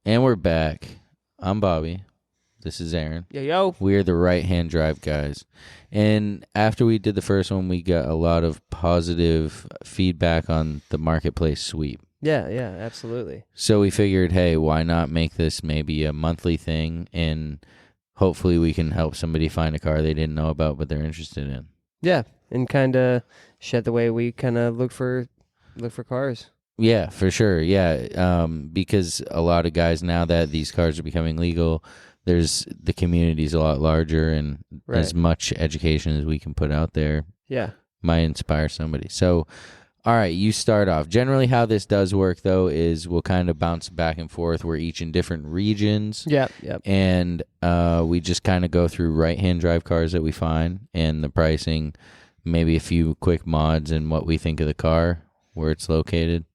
And we're back. I'm Bobby. This is Aaron. Yo. We're the right-hand drive guys. And after we did the first one, we got a lot of positive feedback on the marketplace sweep. Yeah, absolutely. So we figured, hey, why not make this maybe a monthly thing, and hopefully we can help somebody find a car they didn't know about but they're interested in. Yeah, and kind of shed the way we kind of look for cars. Yeah, for sure. Yeah, because a lot of guys, now that these cars are becoming legal, the community's a lot larger, and as much education as we can put out there might inspire somebody. So, all right, you start off. Generally, how this does work, though, is we'll kind of bounce back and forth. We're each in different regions. Yep. And we just kind of go through right-hand drive cars that we find and the pricing, maybe a few quick mods and what we think of the car, where it's located.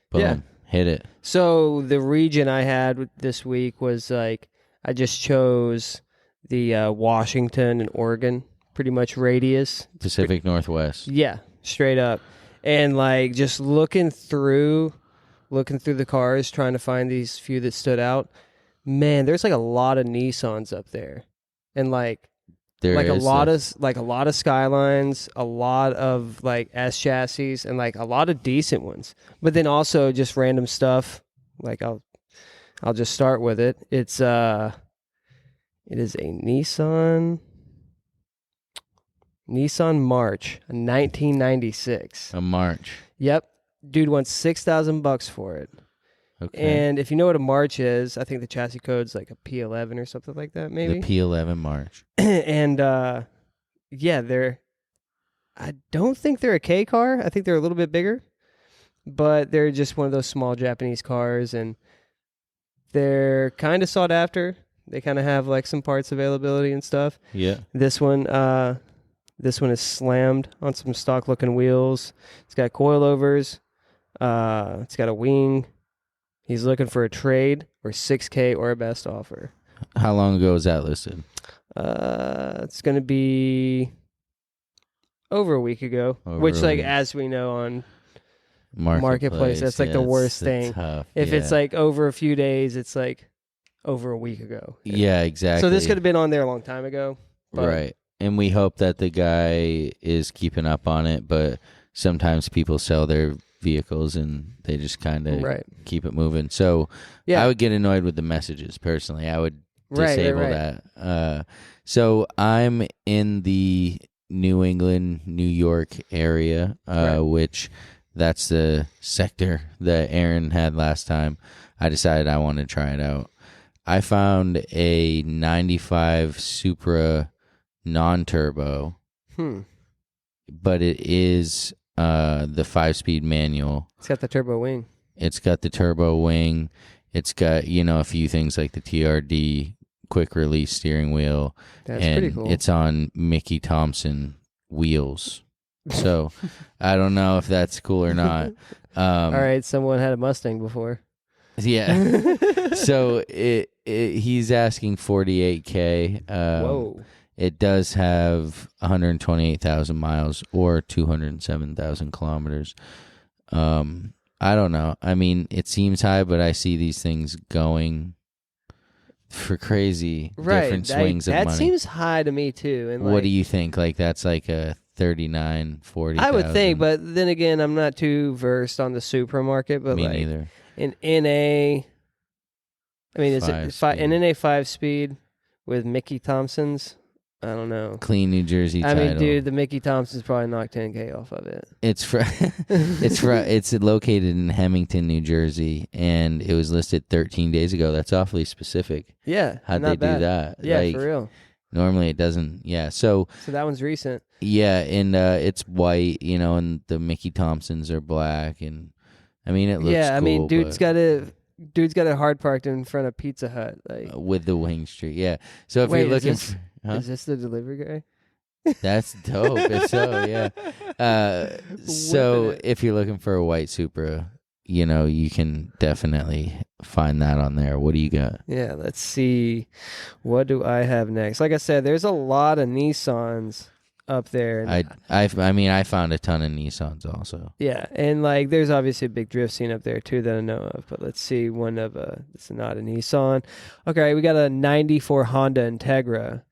Boom. Hit it. So the region I had this week was like, I just chose the Washington and Oregon, pretty much radius. Pacific Northwest. Yeah, straight up. And like just looking through the cars, trying to find these few that stood out. Man, there's like a lot of Nissans up there. And like a lot of Skylines, a lot of like S chassis, and like a lot of decent ones. But then also just random stuff. Like I'll just start with it. It is a Nissan March, a 1996. A March. Yep. Dude wants $6,000 for it. Okay. And if you know what a March is, I think the chassis code's like a P11 or something like that, maybe. The P11 March. And I don't think they're a K car. I think they're a little bit bigger, but they're just one of those small Japanese cars, and they're kind of sought after. They kind of have like some parts availability and stuff. Yeah. This one is slammed on some stock looking wheels. It's got coilovers. It's got a wing. He's looking for a trade or $6K or a best offer. How long ago was that listed? It's going to be over a week ago, as we know on Marketplace, that's like the worst thing. If it's like over a few days, it's like over a week ago. Yeah, exactly. So this could have been on there a long time ago. Right. And we hope that the guy is keeping up on it, but sometimes people sell their vehicles and they just kind of keep it moving. So I would get annoyed with the messages personally. I would disable that. So I'm in the New England, New York area, which that's the sector that Aaron had last time. I decided I wanted to try it out. I found a 95 Supra non-turbo, but it is the 5-speed manual. It's got the turbo wing. It's got the turbo wing. It's got, a few things like the TRD quick release steering wheel. That's pretty cool. It's on Mickey Thompson wheels. So I don't know if that's cool or not. All right, someone had a Mustang before. Yeah. So he's asking $48K. Whoa. It does have 128,000 miles or 207,000 kilometers. I don't know. I mean, it seems high, but I see these things going for crazy different swings of money. That seems high to me too. And what do you think? Like that's like a 39, 40. I would think, but then again, I'm not too versed on the Supra market. But me neither. An NA, I mean, is it an NA 5-speed with Mickey Thompson's? I don't know. Clean New Jersey title. I mean, dude, the Mickey Thompson's probably knocked 10K off of it. It's located in Hemington, New Jersey, and it was listed 13 days ago. That's awfully specific. Yeah. How'd they do that? Yeah, for real. Normally it doesn't. Yeah. So that one's recent. Yeah, and it's white, and the Mickey Thompsons are black, and I mean it looks cool. I mean, dude's got a hard parked in front of Pizza Hut, like with the wing street. Yeah. So if you're looking is this the delivery guy? That's dope. If so, yeah. So if you're looking for a white Supra, you can definitely find that on there. What do you got? Yeah, let's see. What do I have next? Like I said, there's a lot of Nissans. up there. And I mean, I found a ton of Nissans also. Yeah, and like there's obviously a big drift scene up there too that I know of. But let's see, it's not a Nissan. Okay, we got a '94 Honda Integra.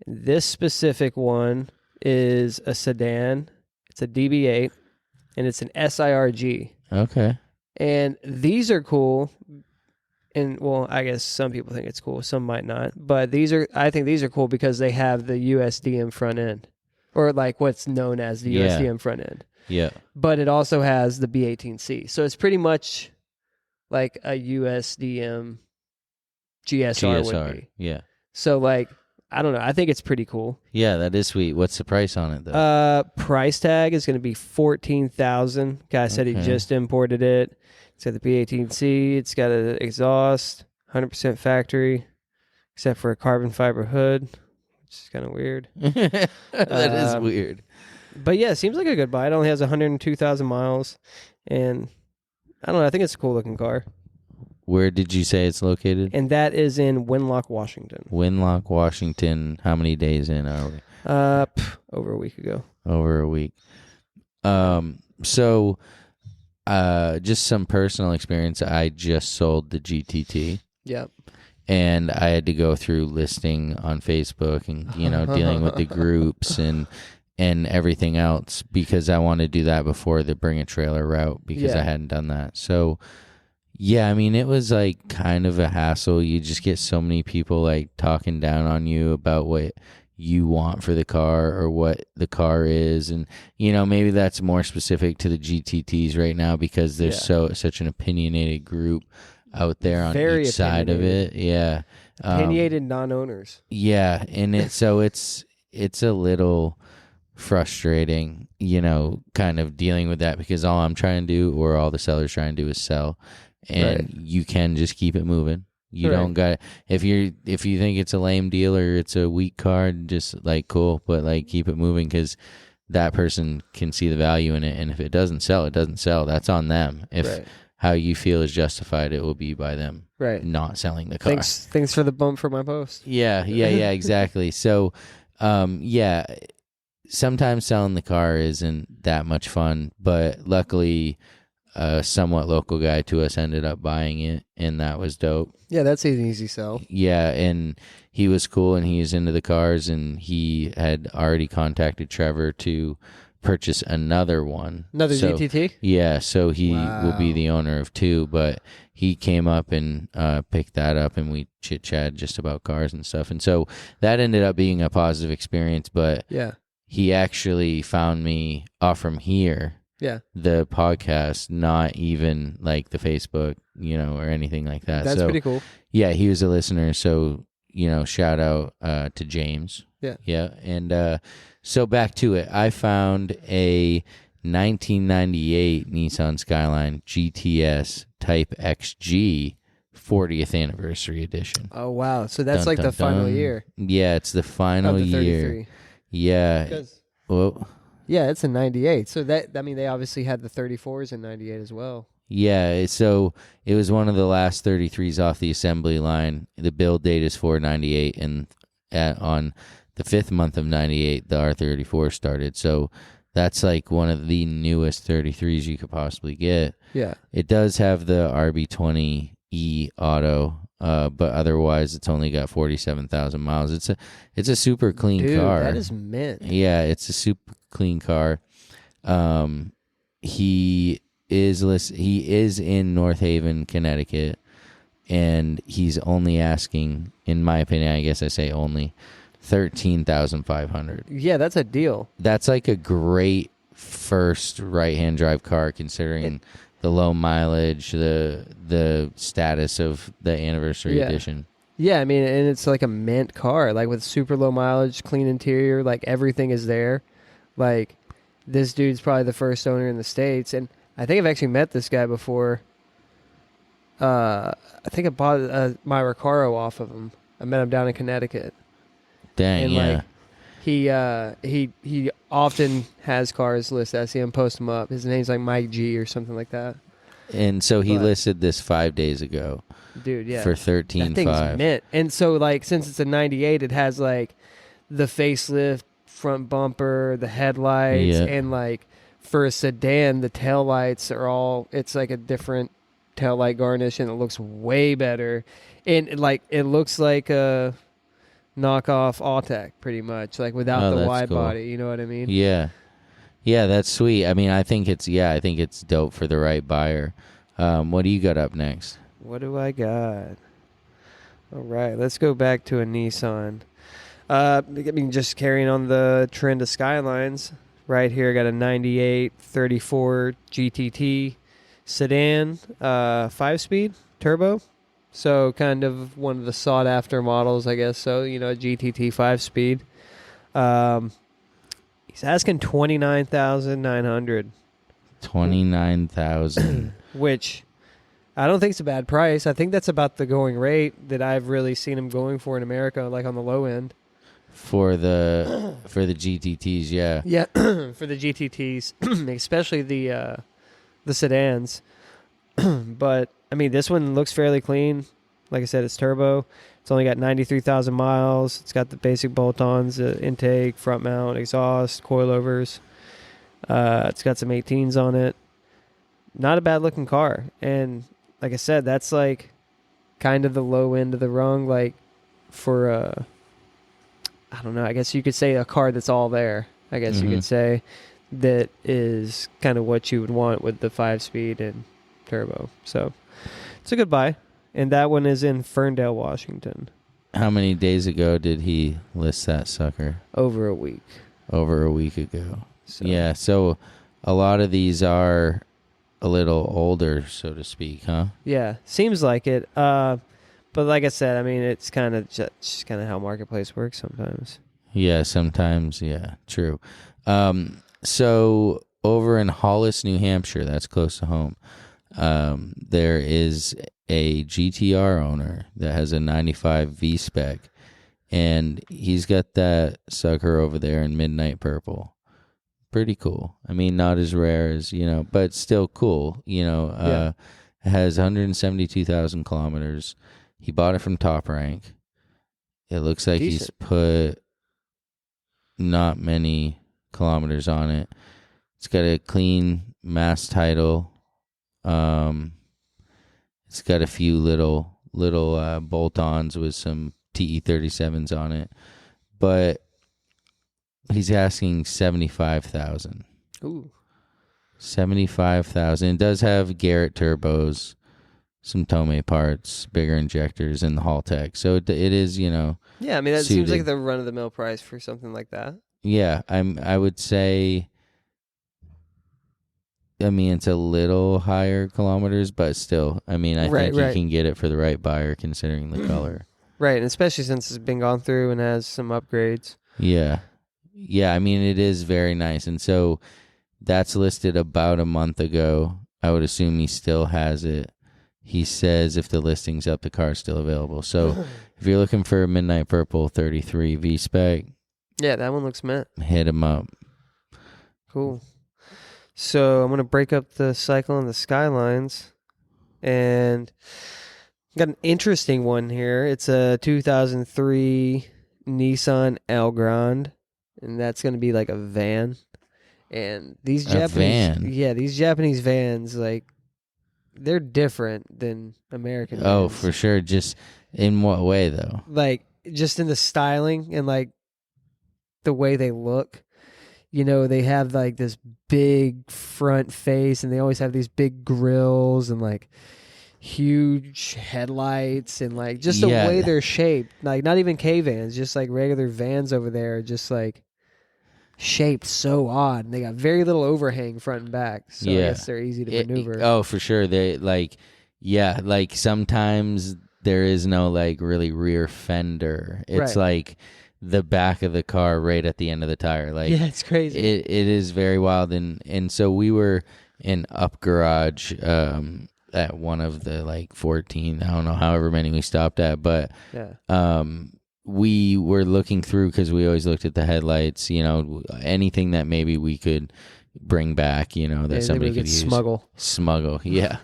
This specific one is a sedan. It's a DB8, and it's an SIRG. Okay. And these are cool. And well, I guess some people think it's cool, some might not. But I think these are cool because they have the USDM front end, or like what's known as the USDM front end. Yeah. But it also has the B18C, so it's pretty much like a USDM GSR would be. Yeah. So like, I don't know. I think it's pretty cool. Yeah, that is sweet. What's the price on it though? Price tag is going to be $14,000. Guy said he just imported it. It's got the P18C. It's got an exhaust, 100% factory, except for a carbon fiber hood, which is kind of weird. That is weird. But yeah, it seems like a good buy. It only has 102,000 miles, and I don't know. I think it's a cool looking car. Where did you say it's located? And that is in Winlock, Washington. Winlock, Washington. How many days in are we? Over a week ago. Over a week. So, just some personal experience. I just sold the GTT. Yep. And I had to go through listing on Facebook and, dealing with the groups and everything else because I wanted to do that before the bring a trailer route because I hadn't done that. So, yeah, I mean, it was like kind of a hassle. You just get so many people like talking down on you about what you want for the car or what the car is. And, maybe that's more specific to the GTTs right now because there's such an opinionated group out there on each side of it. Yeah. Opinionated non-owners. Yeah. And it's a little frustrating, kind of dealing with that because all I'm trying to do or all the sellers trying to do is sell. And you can just keep it moving. You don't got if you think it's a lame deal or it's a weak card, just like cool, but like keep it moving because that person can see the value in it. And if it doesn't sell, it doesn't sell. That's on them. If how you feel is justified, it will be by them not selling the car. Thanks for the bump for my post. Yeah, exactly. So, sometimes selling the car isn't that much fun, but luckily a somewhat local guy to us ended up buying it, and that was dope. Yeah, that's an easy sell. Yeah, and he was cool, and he was into the cars, and he had already contacted Trevor to purchase another one. Another GTT? Yeah, so he will be the owner of two, but he came up and picked that up, and we chit-chatted just about cars and stuff. And so that ended up being a positive experience, but he actually found me off from here. Yeah. The podcast, not even like the Facebook, or anything like that. That's pretty cool. Yeah, he was a listener. So, shout out to James. Yeah. Yeah. And so back to it. I found a 1998 Nissan Skyline GTS Type XG 40th anniversary edition. Oh, wow. So that's the final year. Yeah, it's the final year. 33. Yeah. Well, yeah, it's a 98. So they obviously had the 34s in 98 as well. Yeah, so it was one of the last 33s off the assembly line. The build date is 4/98, and on the 5th month of 98, the R34 started. So that's like one of the newest 33s you could possibly get. Yeah. It does have the RB20E auto, but otherwise it's only got 47,000 miles. It's a super clean car. That is mint. Yeah, it's a super clean car. He is in North Haven, Connecticut, and he's only asking, in my opinion, I guess I say only, $13,500. Yeah, that's a deal. That's like a great first right-hand drive car, considering the low mileage, the status of the anniversary edition. Yeah, I mean, and it's like a mint car, like with super low mileage, clean interior, like everything is there. Like, this dude's probably the first owner in the States, and I think I've actually met this guy before. I think I bought my Recaro off of him. I met him down in Connecticut. Dang, and yeah. He often has cars listed. I see him post them up. His name's like Mike G or something like that. And so he listed this 5 days ago. Dude, yeah. For $13,500. That thing's mint. And so, like, since it's a 98, it has, like, the facelift front bumper, the headlights, and like for a sedan, the taillights are all, it's like a different taillight garnish, and it looks way better. And like it looks like a knockoff Autech pretty much, like without the wide body, you know what I mean? Yeah. Yeah, that's sweet. I mean, I think it's dope for the right buyer. What do you got up next? What do I got? All right, let's go back to a Nissan. I mean, just carrying on the trend of Skylines. Right here, I got a 98 34 GTT sedan, 5-speed turbo. So kind of one of the sought-after models, I guess. So, you know, a GTT 5-speed. He's asking $29,900. $29,000. Which I don't think it's a bad price. I think that's about the going rate that I've really seen him going for in America, like on the low end. For the GTTs, yeah. Yeah, for the GTTs, especially the sedans. But I mean, this one looks fairly clean. Like I said, it's turbo. It's only got 93,000 miles. It's got the basic bolt-ons, intake, front mount, exhaust, coilovers. It's got some 18s on it. Not a bad looking car. And like I said, that's like kind of the low end of the rung, like for I don't know, I guess you could say a car that's all there. I guess you could say that is kind of what you would want with the 5-speed and turbo. So it's a good buy. And that one is in Ferndale, Washington. How many days ago did he list that sucker? Over a week. Over a week ago. So. Yeah, so a lot of these are a little older, so to speak, huh? Yeah, seems like it. But like I said, I mean, it's kind of just kind of how marketplace works sometimes. Yeah, sometimes, yeah, true. So over in Hollis, New Hampshire, that's close to home, there is a GTR owner that has a 95 V-Spec, and he's got that sucker over there in midnight purple. Pretty cool. I mean, not as rare as, but still cool. It has 172,000 kilometers. He bought it from Top Rank. It looks like he's put not many kilometers on it. It's got a clean mass title. It's got a few little bolt-ons with some TE37s on it, but he's asking $75,000. Ooh, $75,000. It does have Garrett turbos, some Tomei parts, bigger injectors, and the Haltech. So it is, Yeah, I mean that suited. seems like the run-of-the-mill price for something like that. Yeah, I would say. I mean, it's a little higher kilometers, but still, I mean, I think you can get it for the right buyer considering the color. Right, and especially since it's been gone through and has some upgrades. Yeah. Yeah, I mean, it is very nice. And so that's listed about a month ago. I would assume he still has it. He says if the listing's up, the car's still available. So if you're looking for a Midnight Purple 33 V-Spec. Yeah, that one looks mint. Hit him up. Cool. So I'm going to break up the cycle on the Skylines. And got an interesting one here. It's a 2003 Nissan Elgrand. And that's going to be like a van. And these these Japanese vans, like, they're different than American vans. Oh, for sure. Just in what way, though? Like, just in the styling and, like, the way they look. They have, like, this big front face, and they always have these big grills and, like, huge headlights and, like, just the way they're shaped. Like, not even K-vans, just, like, regular vans over there, just, like, shaped so odd. And they got very little overhang front and back, so I guess they're easy to maneuver. Oh, for sure. They, like, sometimes there is no, like, really rear fender. It's, like, the back of the car right at the end of the tire. Like, yeah, it's crazy. It is very wild. And so we were in Up Garage at one of the, like, 14, I don't know, however many we stopped at, but we were looking through because we always looked at the headlights, anything that maybe we could bring back, that somebody could use. Smuggle, yeah.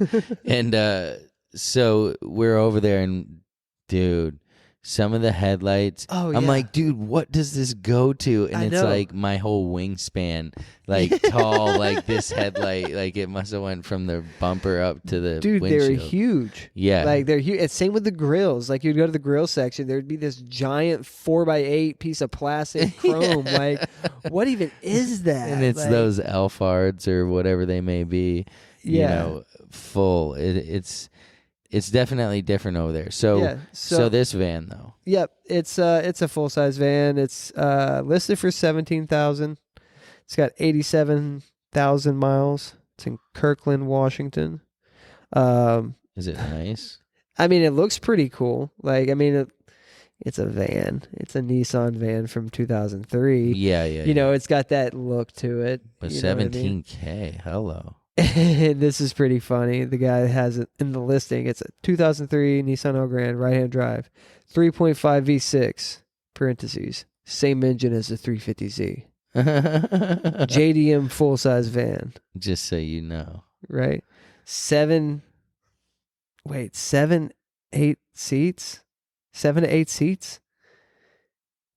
And so we're over there, and dude, some of the headlights. I'm like, dude, what does this go to? And it's like my whole wingspan, like tall, like this headlight, like it must have went from the bumper up to the windshield. They're huge. Yeah. Like they're huge. It's same with the grills. Like you'd go to the grill section, there'd be this giant 4x8 piece of plastic chrome. Like, what even is that? And it's like, those Alfards or whatever they may be, you know, full. It's definitely different over there. So this van though. Yep, it's a full size van. It's listed for $17,000. It's got 87,000 miles. It's in Kirkland, Washington. Is it nice? I mean, it looks pretty cool. Like, I mean, it's a van. It's a Nissan van from 2003. Yeah. You know, it's got that look to it. But $17K, hello. This is pretty funny. The guy has it in the listing. It's a 2003 Nissan Elgrand right-hand drive, 3.5 V6, parentheses, same engine as the 350Z. JDM full-size van. Just so you know. Right? 8 seats? 7 to 8 seats?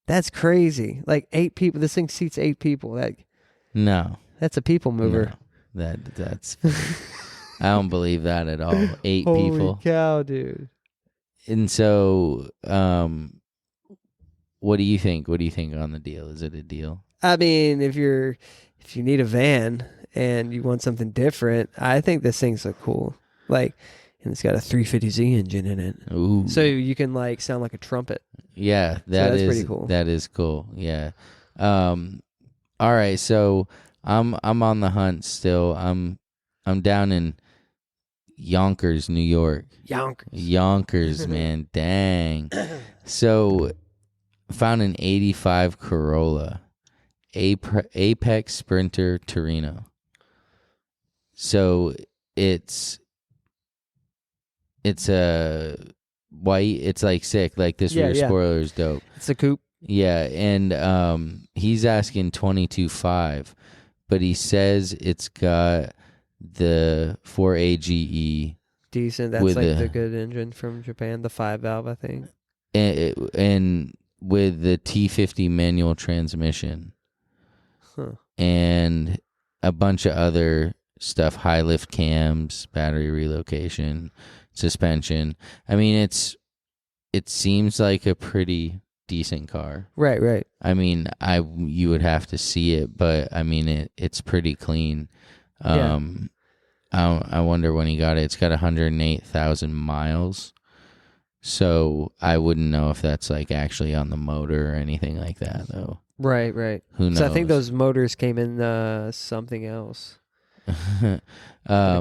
That's crazy. Like 8 people. This thing seats 8 people. That's a people mover. No. That's I don't believe that at all. 8 Holy people. Holy cow, dude. And so what do you think? What do you think on the deal? Is it a deal? I mean, if you need a van and you want something different, I think this thing's so cool. Like, and it's got a 350Z engine in it. Ooh. So you can like sound like a trumpet. Yeah, that's pretty cool. That is cool. Yeah. All right, so I'm on the hunt still. I'm down in Yonkers, New York. Yonkers, man. Dang. So found an 85 Corolla, Apex Sprinter Torino. So it's a white. It's like sick. Like this rear spoiler is dope. It's a coupe. Yeah, and he's asking 22.5. But he says it's got the 4AGE. Decent. That's like the good engine from Japan, the 5-valve, I think. And with the T50 manual transmission. Huh. And a bunch of other stuff, high lift cams, battery relocation, suspension. I mean, it seems like a pretty decent car. Right. I mean, you would have to see it, but I mean it's pretty clean. I wonder when he got it. It's got 108,000 miles. So I wouldn't know if that's like actually on the motor or anything like that though. Right. Who knows? So I think those motors came in something else. I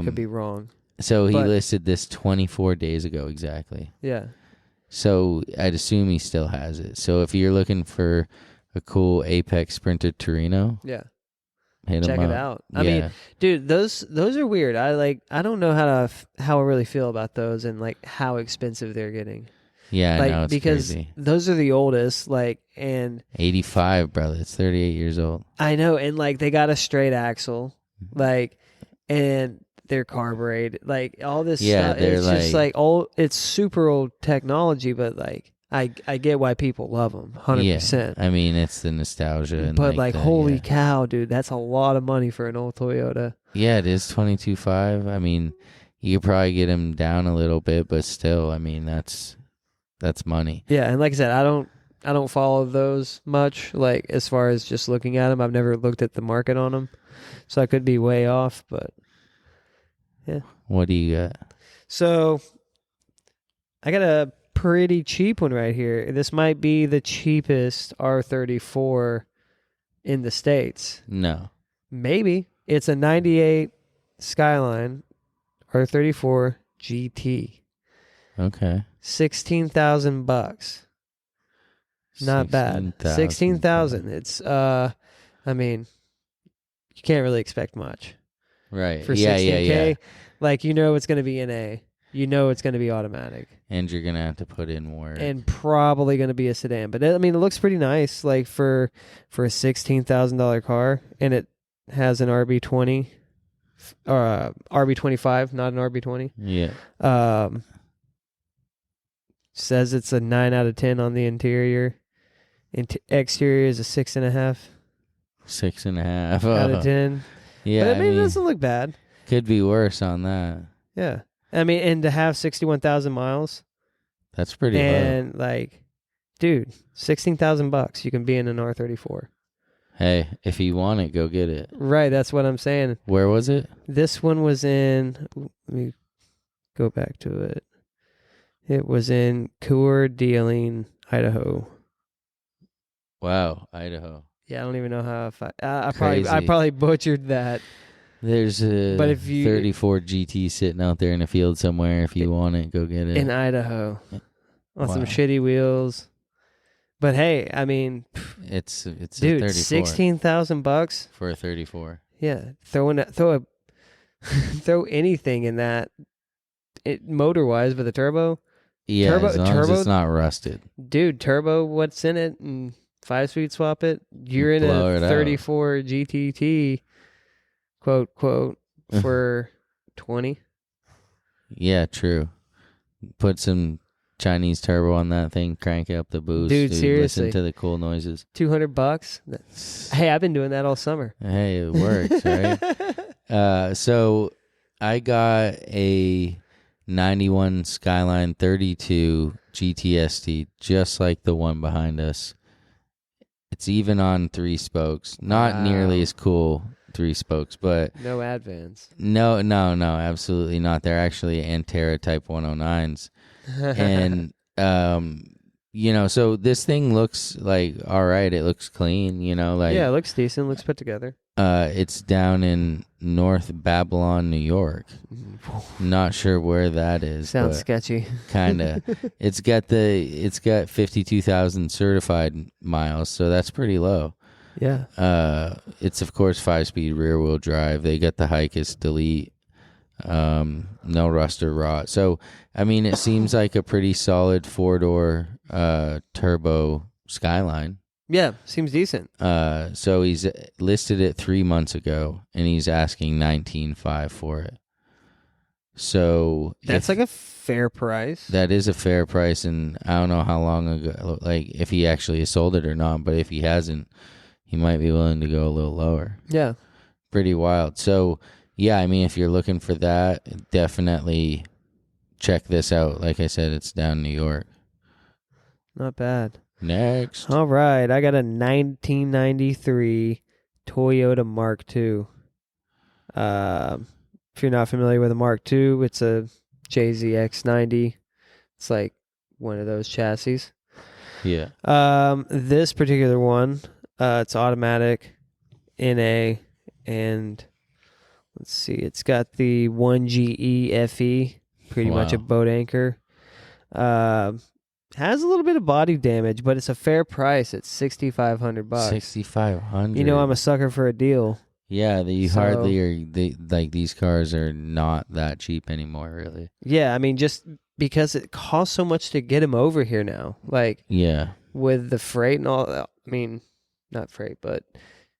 could be wrong. So he listed this 24 days ago exactly. Yeah. So I'd assume he still has it. So if you're looking for a cool Apex Sprinter Torino, check it out. I mean, dude, those are weird. I don't know how I really feel about those and like how expensive they're getting. Yeah, like, I know, it's because crazy. Those are the oldest. Like, and 85, brother. It's 38 years old. I know, and like they got a straight axle, like, and they're carbureted, like all this stuff. It's just like it's super old technology, but like I get why people love them 100%. I mean, it's the nostalgia. And but like holy cow, dude, that's a lot of money for an old Toyota. Yeah, it is 22.5. I mean, you could probably get him down a little bit, but still, I mean, that's money. Yeah, and like I said, I don't follow those much. Like as far as just looking at them, I've never looked at the market on them, so I could be way off, but. Yeah. What do you got? So, I got a pretty cheap one right here. This might be the cheapest R34 in the States. No. Maybe. It's a 98 Skyline R34 GT. Okay. $16,000. Not bad. 16,000. It's I mean, you can't really expect much. Right. For 16K, like it's going to be NA. It's going to be automatic. And you're going to have to put in more. And probably going to be a sedan. But I mean, it looks pretty nice like for a $16,000 car, and it has an RB20 or RB25, not an RB20. Yeah. says it's a 9 out of 10 on the interior. Exterior is a 6.5. 6.5 out of 10. Yeah, but I mean, it doesn't look bad. Could be worse on that. Yeah, I mean, and to have 61,000 miles, that's pretty low. And like, dude, $16,000, you can be in an R34. Hey, if you want it, go get it. Right, that's what I'm saying. Where was it? This one was in. Let me go back to it. It was in Coeur d'Alene, Idaho. Wow, Idaho. Yeah, I don't even know how. I probably butchered that. There's a 34 GT sitting out there in a field somewhere. If you want it, go get it. In Idaho, on some shitty wheels. But hey, I mean, it's dude, $16,000 for a 34. Yeah, throw anything in that, motor wise with a turbo. Yeah, as long as it's not rusted. Dude, turbo, what's in it? And 5-speed swap it. You're in a 34 GTT, quote, for 20. Yeah, true. Put some Chinese turbo on that thing, crank up the boost. Dude, seriously. Listen to the cool noises. $200? Hey, I've been doing that all summer. Hey, it works, right? So I got a 91 Skyline 32 GTST, just like the one behind us. It's even on 3 spokes. Not nearly as cool 3 spokes, but... No Advans. No, absolutely not. They're actually Antera Type 109s. And, so this thing looks like, all right, it looks clean, like... Yeah, it looks decent, looks put together. It's down in North Babylon, New York. Not sure where that is. Sounds sketchy. Kinda. It's got 52,000 certified miles, so that's pretty low. Yeah. It's of course 5-speed rear wheel drive. They got the Hikis delete. No rust or rot. So I mean, it seems like a pretty solid 4-door turbo Skyline. Yeah, seems decent. So he's listed it 3 months ago, and he's asking $19,500 for it. So that's like a fair price. That is a fair price, and I don't know how long ago, like if he actually has sold it or not. But if he hasn't, he might be willing to go a little lower. Yeah, pretty wild. So yeah, I mean, if you're looking for that, definitely check this out. Like I said, it's down in New York. Not bad. Next. All right. I got a 1993 Toyota Mark II. If you're not familiar with a Mark II, it's a JZX90. It's like one of those chassis. Yeah. This particular one, it's automatic, NA, and let's see, it's got the 1GE FE, pretty much a boat anchor. Has a little bit of body damage, but it's a fair price. It's $6,500. $6,500. You know, I'm a sucker for a deal. Yeah, hardly are. Like these cars are not that cheap anymore, really. Yeah, I mean, just because it costs so much to get them over here now. Like, yeah, with the freight and all. I mean, not freight, but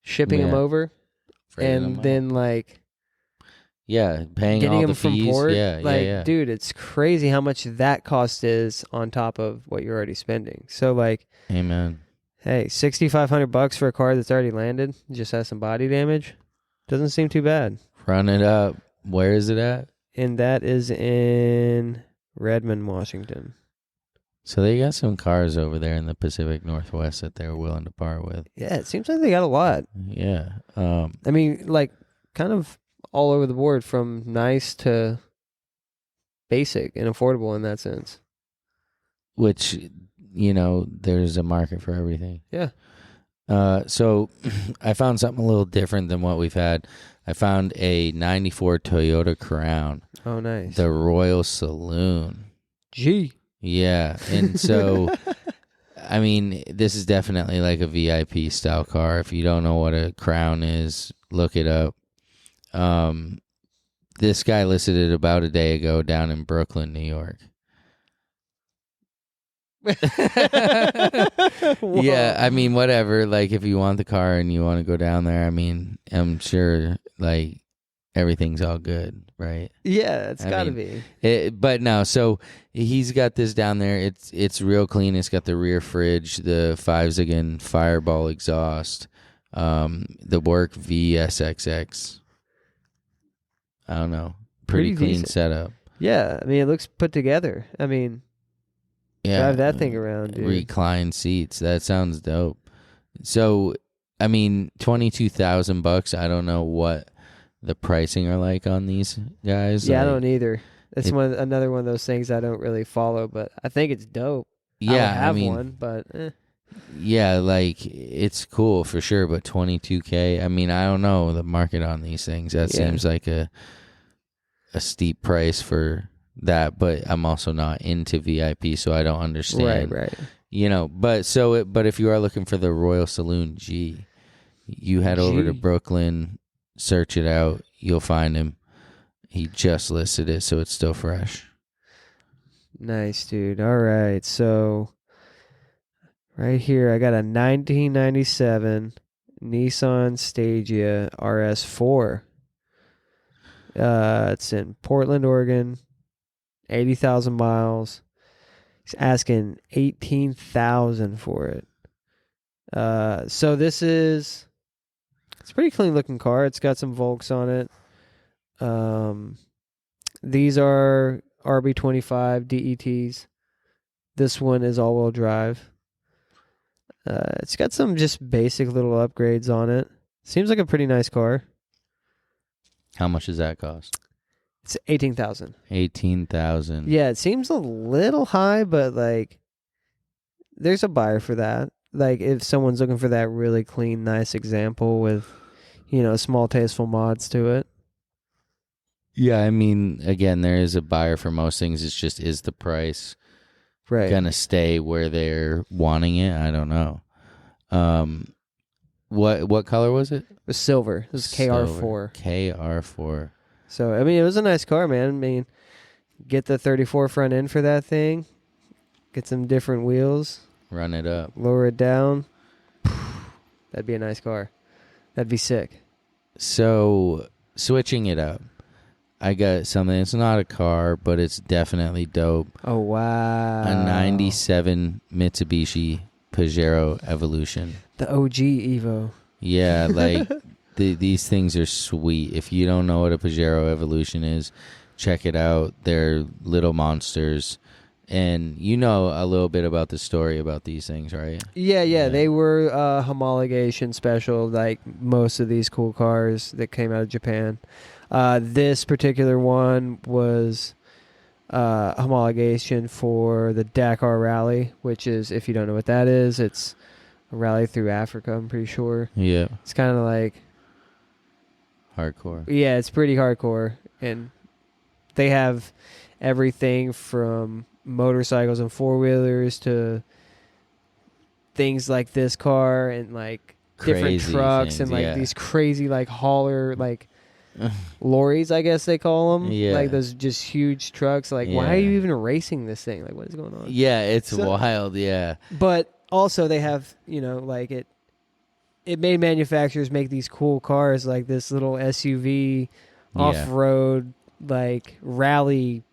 shipping them over, and then like. Yeah, paying getting all them the from fees. port, Yeah. Dude, it's crazy how much that cost is on top of what you're already spending. So, like, amen. Hey, $6,500 for a car that's already landed, just has some body damage, doesn't seem too bad. Run it up. Where is it at? And that is in Redmond, Washington. So they got some cars over there in the Pacific Northwest that they're willing to part with. Yeah, it seems like they got a lot. Yeah. I mean, like, kind of all over the board, from nice to basic and affordable in that sense. Which, there's a market for everything. Yeah. So I found something a little different than what we've had. I found a 94 Toyota Crown. Oh, nice. The Royal Saloon. Gee. Yeah. And so, I mean, this is definitely like a VIP style car. If you don't know what a Crown is, look it up. This guy listed it about a day ago down in Brooklyn, New York. Yeah, I mean, whatever. Like, if you want the car and you want to go down there, I mean, I'm sure, like, everything's all good, right? Yeah, it's got to be. But no, so he's got this down there. It's real clean. It's got the rear fridge, the 5-Ziggin Fireball exhaust, the Work VSXX. I don't know. Pretty clean decent setup. Yeah, I mean, it looks put together. I mean, drive that thing around, dude. Recline seats. That sounds dope. So, I mean, $22,000. I don't know what the pricing are like on these guys. Yeah, I don't either. It's another one of those things I don't really follow, but I think it's dope. Yeah, I mean, one, but yeah, like it's cool for sure. But $22K. I mean, I don't know the market on these things. That seems like a steep price for that. But I'm also not into VIP, so I don't understand. Right. But if you are looking for the Royal Saloon G, you head over to Brooklyn. Search it out. You'll find him. He just listed it, so it's still fresh. Nice, dude. All right. So right here, I got a 1997 Nissan Stagea RS4. It's in Portland, Oregon. 80,000 miles. He's asking $18,000 for it. So this is... It's a pretty clean looking car. It's got some Volks on it. These are RB25 DETs. This one is all-wheel drive. It's got some just basic little upgrades on it. Seems like a pretty nice car. How much does that cost? It's $18,000. $18,000. Yeah, it seems a little high, but like, there's a buyer for that. Like, if someone's looking for that really clean, nice example with, small, tasteful mods to it. Yeah, I mean, again, there is a buyer for most things. It's just, is the price gonna stay where they're wanting it? I don't know. What color was it? It was silver. It was KR4. KR4. So, I mean, it was a nice car, man. I mean, get the 34 front end for that thing. Get some different wheels. Run it up. Lower it down. That'd be a nice car. That'd be sick. So, switching it up. I got something. It's not a car, but it's definitely dope. Oh, wow. A 97 Mitsubishi Pajero Evolution. The OG Evo. Yeah, like these things are sweet. If you don't know what a Pajero Evolution is, check it out. They're little monsters. And you know a little bit about the story about these things, right? Yeah. They were homologation special, like most of these cool cars that came out of Japan. This particular one was homologation for the Dakar Rally, which is, if you don't know what that is, it's a rally through Africa, I'm pretty sure. Yeah. It's kind of like... hardcore. Yeah, it's pretty hardcore. And they have everything from motorcycles and four-wheelers to things like this car and like different trucks things, and like these crazy like hauler like lorries, I guess they call them. Yeah. Like those just huge trucks. Like, why are you even racing this thing? Like, what is going on? Yeah, it's wild, yeah. But also they have, like it made manufacturers make these cool cars like this little SUV off-road like rally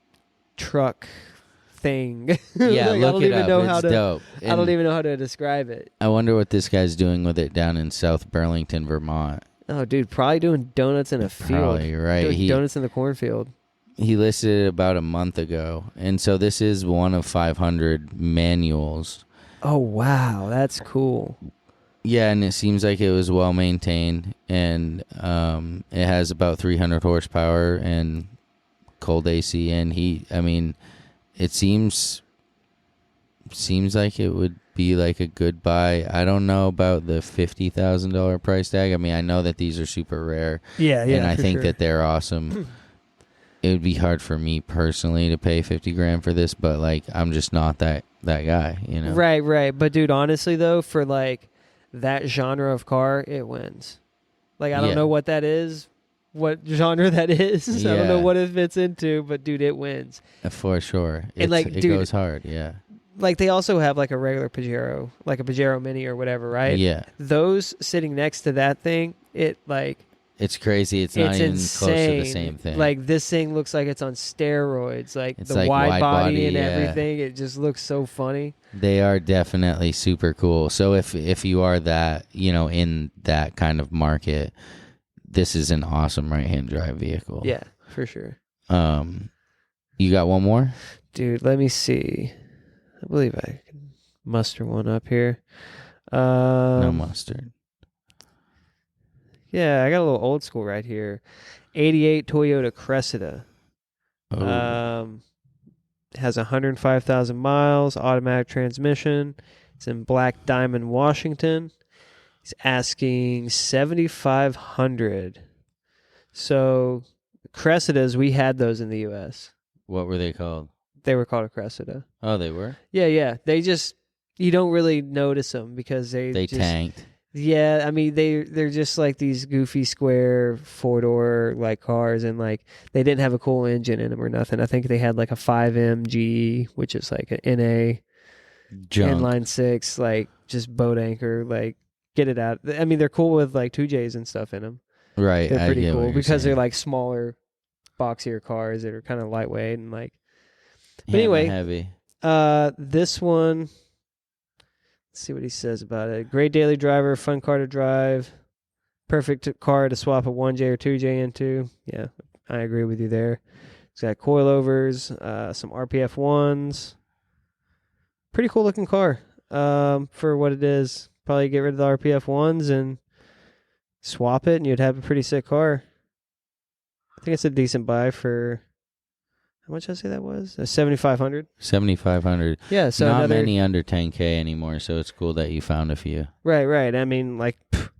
truck thing. Yeah, like, look it up. It's dope. I don't even know how to describe it. I wonder what this guy's doing with it down in South Burlington, Vermont. Oh, dude, probably doing donuts in a field. Probably, right. Doing donuts in the cornfield. He listed it about a month ago. And so this is one of 500 manuals. Oh, wow. That's cool. Yeah, and it seems like it was well maintained. And it has about 300 horsepower and cold AC and heat. I mean, it seems like it would be like a good buy. I don't know about the $50,000 price tag. I mean, I know that these are super rare. Yeah, and I think that they're awesome. It would be hard for me personally to pay $50,000 for this, but like I'm just not that guy, you know. Right. But dude, honestly though, for like that genre of car, it wins. Like I don't know what that is. What genre that is. I don't know what it fits into, but dude, it wins. For sure. And like, it goes hard, yeah. Like they also have like a regular Pajero, like a Pajero Mini or whatever, right? Yeah. Those sitting next to that thing, it like It's crazy. It's not even close to the same thing. Like, this thing looks like it's on steroids. Like, it's the like wide body and yeah. everything. It just looks so funny. They are definitely super cool. So if you are that, in that kind of market, this is an awesome right-hand drive vehicle. Yeah, for sure. You got one more? Dude, let me see. I believe I can muster one up here. No mustard. Yeah, I got a little old school right here. 88 Toyota Cressida. Oh. Has 105,000 miles, automatic transmission. It's in Black Diamond, Washington. He's asking $7,500. So Cressidas, we had those in the U.S. What were they called? They were called a Cressida. Oh, they were? Yeah. They just, you don't really notice them because they just tanked. Yeah, I mean they're just like these goofy square 4-door like cars, and like they didn't have a cool engine in them or nothing. I think they had like a 5M, which is like an NA inline 6, like just boat anchor, like get it out. I mean they're cool with like 2Js and stuff in them. Right, they're pretty cool because they're like smaller, boxier cars that are kind of lightweight and like. But anyway, heavy. This one. Let's see what he says about it. Great daily driver, fun car to drive, perfect car to swap a 1J or 2J into. Yeah, I agree with you there. It's got coilovers, some RPF ones. Pretty cool looking car for what it is. Probably get rid of the RPF ones and swap it, and you'd have a pretty sick car. I think it's a decent buy for. How much did I say that was? $7,500. $7,500. Yeah, so not many under $10K anymore. So it's cool that you found a few. Right. I mean, like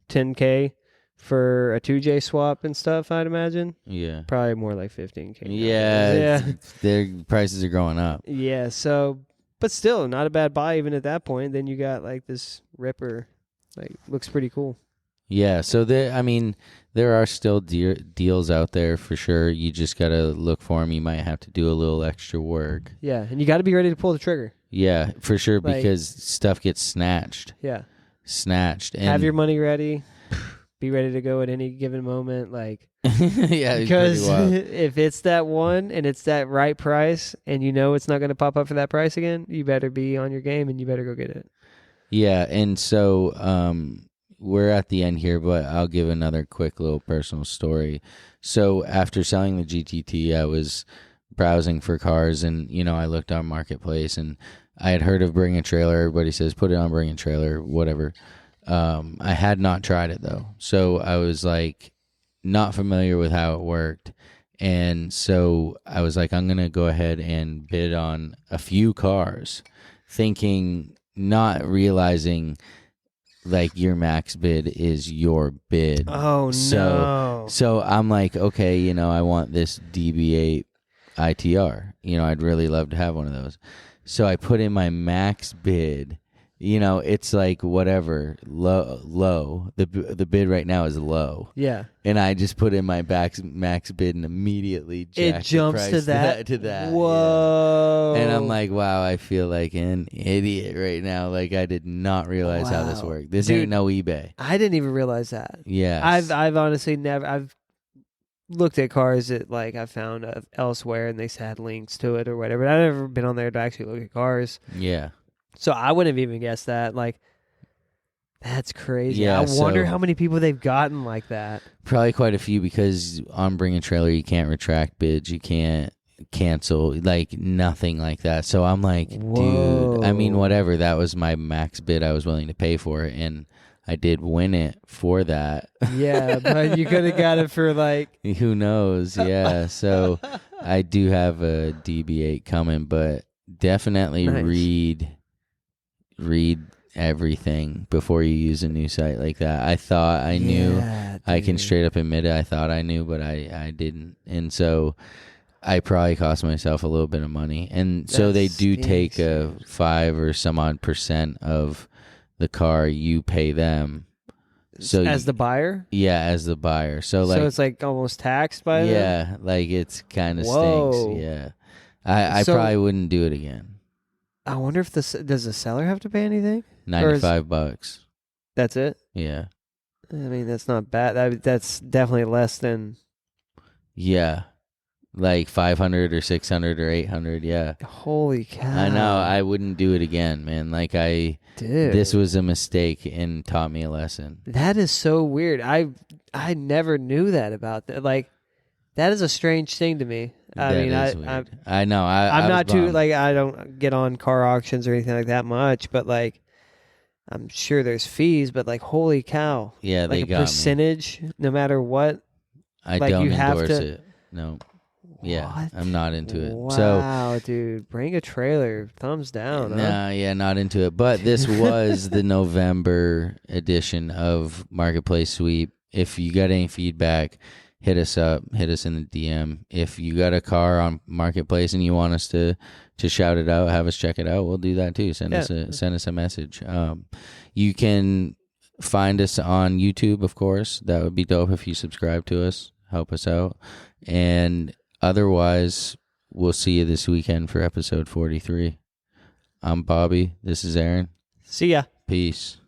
$10K for a 2J swap and stuff. I'd imagine. Yeah. Probably more like $15K. Yeah. Their prices are going up. Yeah. So, but still, not a bad buy even at that point. Then you got like this Ripper, like looks pretty cool. Yeah, so there are still deals out there for sure. You just got to look for them. You might have to do a little extra work. Yeah, and you got to be ready to pull the trigger. Yeah, for sure, because stuff gets snatched. Yeah. Snatched. And have your money ready. Be ready to go at any given moment. Like, yeah, because if it's that one and it's that right price and you know it's not going to pop up for that price again, you better be on your game and you better go get it. Yeah, and so we're at the end here, but I'll give another quick little personal story. So after selling the GTT, I was browsing for cars, and I looked on Marketplace, and I had heard of Bring a Trailer. Everybody says put it on Bring a Trailer, whatever. I had not tried it though, so I was like not familiar with how it worked, and so I was like, I'm gonna go ahead and bid on a few cars, thinking, not realizing. Like your max bid is your bid. Oh, no. So I'm like, okay, I want this DB8 ITR. I'd really love to have one of those. So I put in my max bid. It's like whatever, low. The bid right now is low. Yeah. And I just put in my max bid and immediately jacked it jumps the price to that. Whoa. Yeah. And I'm like, wow, I feel like an idiot right now. Like I did not realize how this worked. This ain't no eBay. I didn't even realize that. Yeah. I've honestly never. I've looked at cars that like I found elsewhere and they had links to it or whatever. But I've never been on there to actually look at cars. Yeah. So I wouldn't have even guessed that. Like, that's crazy. Yeah, I wonder how many people they've gotten like that. Probably quite a few, because on Bring a Trailer, you can't retract bids. You can't cancel, like nothing like that. So I'm like, dude, I mean, whatever. That was my max bid I was willing to pay for it. And I did win it for that. Yeah, but you could have got it for like... Who knows? Yeah. So I do have a DB8 coming, but definitely read everything before you use a new site like that. I thought I knew. Dude. I can straight up admit it. I thought I knew, but I didn't. And so I probably cost myself a little bit of money. And so they do take a 5 or some odd % of the car. You pay them. So as the buyer? Yeah, as the buyer. So it's like almost taxed by them? Yeah, like it's kind of stinks. Yeah. I probably wouldn't do it again. I wonder if does the seller have to pay anything? $95. That's it? Yeah. I mean, that's not bad. That's definitely less than. Yeah. Like 500 or 600 or 800, yeah. Holy cow. I know, I wouldn't do it again, man. Like this was a mistake and taught me a lesson. That is so weird. I never knew that about that. Like, that is a strange thing to me. I know. I'm not too, like, I don't get on car auctions or anything like that much, but like, I'm sure there's fees, but like, holy cow. Yeah, they like got a percentage, no matter what. I like, don't you have endorse to, it. No. Yeah, what? I'm not into it. Wow, dude, bring a trailer. Thumbs down. Nah, yeah, not into it. But this was the November edition of Marketplace Sweep. If you got any feedback, hit us up. Hit us in the DM. If you got a car on Marketplace and you want us to shout it out, have us check it out, we'll do that too. Send us a message. You can find us on YouTube, of course. That would be dope if you subscribe to us. Help us out. And otherwise, we'll see you this weekend for episode 43. I'm Bobby. This is Aaron. See ya. Peace.